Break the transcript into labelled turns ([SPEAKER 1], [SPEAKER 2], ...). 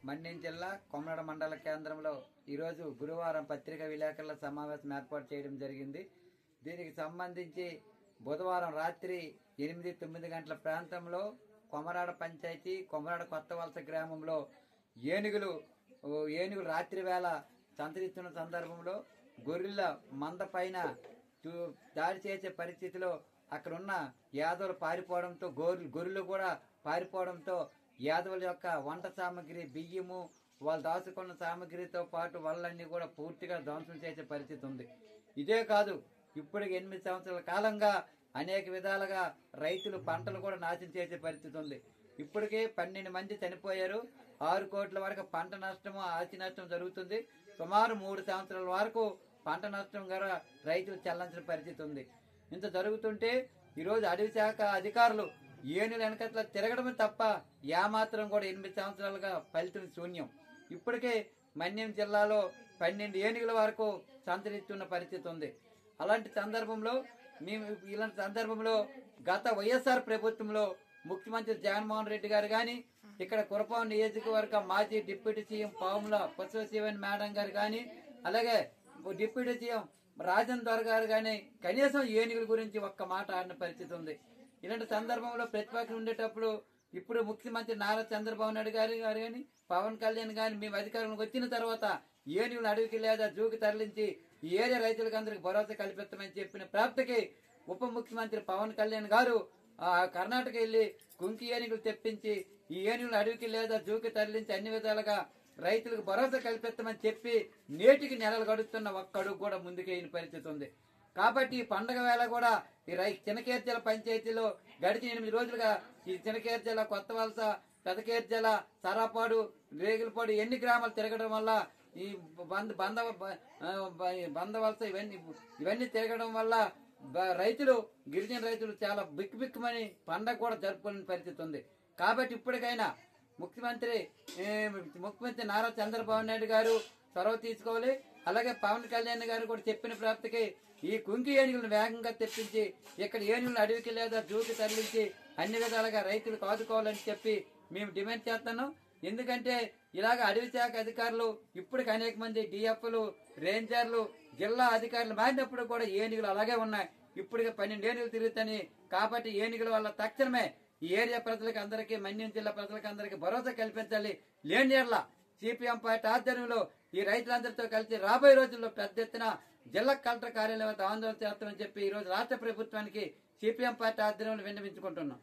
[SPEAKER 1] మన్యం జిల్లా కొమరడ మండల కేంద్రంలో ఈరోజు గురువారం పత్రికా విలేకరుల సమావేశం ఏర్పాటు చేయడం జరిగింది. దీనికి సంబంధించి బుధవారం రాత్రి 8-9 గంటల ప్రాంతంలో కొమరాడ పంచాయతీ కొమరాడ కొత్త వలస గ్రామంలో ఏనుగులు రాత్రి వేళ సంతరిస్తున్న సందర్భంలో గొర్రెల మంద పైన దాడి చేసే పరిస్థితిలో అక్కడున్న యాదవులు పారిపోవడంతో గొర్రెలు కూడా పారిపోవడంతో యాదవుల యొక్క వంట సామాగ్రి, బియ్యము, వాళ్ళు దాచుకున్న సామాగ్రితో పాటు వాళ్ళన్నీ కూడా పూర్తిగా ధ్వంసం చేసే పరిస్థితి ఉంది. ఇదే కాదు, ఇప్పటికి 8 సంవత్సరాల కాలంగా అనేక విధాలుగా రైతులు పంటలు కూడా నాశనం చేసే పరిస్థితి ఉంది. ఇప్పటికే 12 మంది చనిపోయారు. 6 కోట్ల వరకు పంట నష్టము, ఆస్తి నష్టం జరుగుతుంది. సుమారు 3 సంవత్సరాల వరకు పంట నష్టం కూడా రైతులు చెల్లించిన పరిస్థితి ఉంది. ఇంత జరుగుతుంటే ఈరోజు అడవి శాఖ అధికారులు ఏనుగుల వెనకట్లా తిరగడమే తప్ప ఏమాత్రం కూడా 8 సంవత్సరాలుగా ఫలితం శూన్యం. ఇప్పటికే మన్యం జిల్లాలో 12 ఏనుగుల వరకు సంతరిస్తున్న పరిస్థితి ఉంది. అలాంటి సందర్భంలో గత వైఎస్ఆర్ ప్రభుత్వంలో ముఖ్యమంత్రి జగన్మోహన్ రెడ్డి గారు కానీ, ఇక్కడ కురపాం నియోజకవర్గ మాజీ డిప్యూటీ సీఎం పాముల పుష్పశివన్ మేడం గారు కానీ, అలాగే డిప్యూటీ సీఎం రాజన్ దొర గారు కానీ కనీసం ఏనుగుల గురించి ఒక్క మాట ఆడిన పరిస్థితి ఉంది. ఇలాంటి సందర్భంలో ప్రతిపక్షం ఉండేటప్పుడు ఇప్పుడు ముఖ్యమంత్రి నారా చంద్రబాబు నాయుడు గారు కానీ, పవన్ కళ్యాణ్ గాని మేము అధికారంలోకి వచ్చిన తర్వాత ఏనుగులు అడవికి లేదా జూకి తరలించి ఈ ఏరియా రైతులకు అందరికి భరోసా కల్పిస్తామని చెప్పిన ప్రాప్తికి ఉప ముఖ్యమంత్రి పవన్ కళ్యాణ్ గారు కర్ణాటక వెళ్లి కుంకి ఏనుగులు తెప్పించి ఈ ఏనుగులు అడవికి లేదా జూకి తరలించి అన్ని విధాలుగా రైతులకు భరోసా కల్పిస్తామని చెప్పి నేటికి నెలలు గడుస్తున్న ఒక్కడు కూడా ముందుకేయని పరిస్థితి ఉంది. కాబట్టి ఈ పండగ వేళ కూడా ఈ చినకేర్జల పంచాయతీలో గడిచిన 8 రోజులుగా ఈ చినకేర్జల, కొత్త వలస, పెదకేర్జల, సరాపాడు, రేగులపాడు ఎన్ని గ్రామాలు తిరగడం వల్ల ఈ బందవలస ఇవన్నీ తిరగడం వల్ల గిరిజన రైతులు చాలా బిక్కుమని పండగ కూడా జరుపుకునే పరిస్థితి ఉంది. కాబట్టి ఇప్పటికైనా ముఖ్యమంత్రి నారా చంద్రబాబు నాయుడు గారు చొరవ తీసుకోవాలి. అలాగే పవన్ కళ్యాణ్ గారు కూడా చెప్పిన ప్రాప్తికి ఈ కుంకి ఏనుగులను వేగంగా తెప్పించి ఇక్కడ ఏనుగులను అడవికి లేదా జూకి తరలించి అన్ని విధాలుగా రైతులకు ఆదుకోవాలని చెప్పి మేము డిమాండ్ చేస్తున్నాం. ఎందుకంటే ఇలాగ అడవి శాఖ అధికారులు ఇప్పటికి అనేక మంది డిఎఫ్లు, రేంజర్లు, జిల్లా అధికారులు మారినప్పుడు కూడా ఏనుగులు అలాగే ఉన్నాయి. ఇప్పటికే 12 ఏనుగులు తిరుగుతాయి. కాబట్టి ఏనుగుల వల్ల తక్షణమే ఈ ఏరియా ప్రజలకు అందరికీ, మన్యం జిల్లా ప్రజలకు అందరికీ భరోసా కల్పించాలి. లేని యెడల సిపిఎం పార్టీ ఆధ్వర్యంలో ఈ రైతులందరితో కలిసి రాబోయే రోజుల్లో పెద్ద ఎత్తున జిల్లా కలెక్టర్ కార్యాలయం వద్ద ఆందోళన చేస్తామని చెప్పి ఈ రోజు రాష్ట్ర ప్రభుత్వానికి సిపిఎం పార్టీ ఆధ్వర్యంలో విన్నవించుకుంటున్నాం.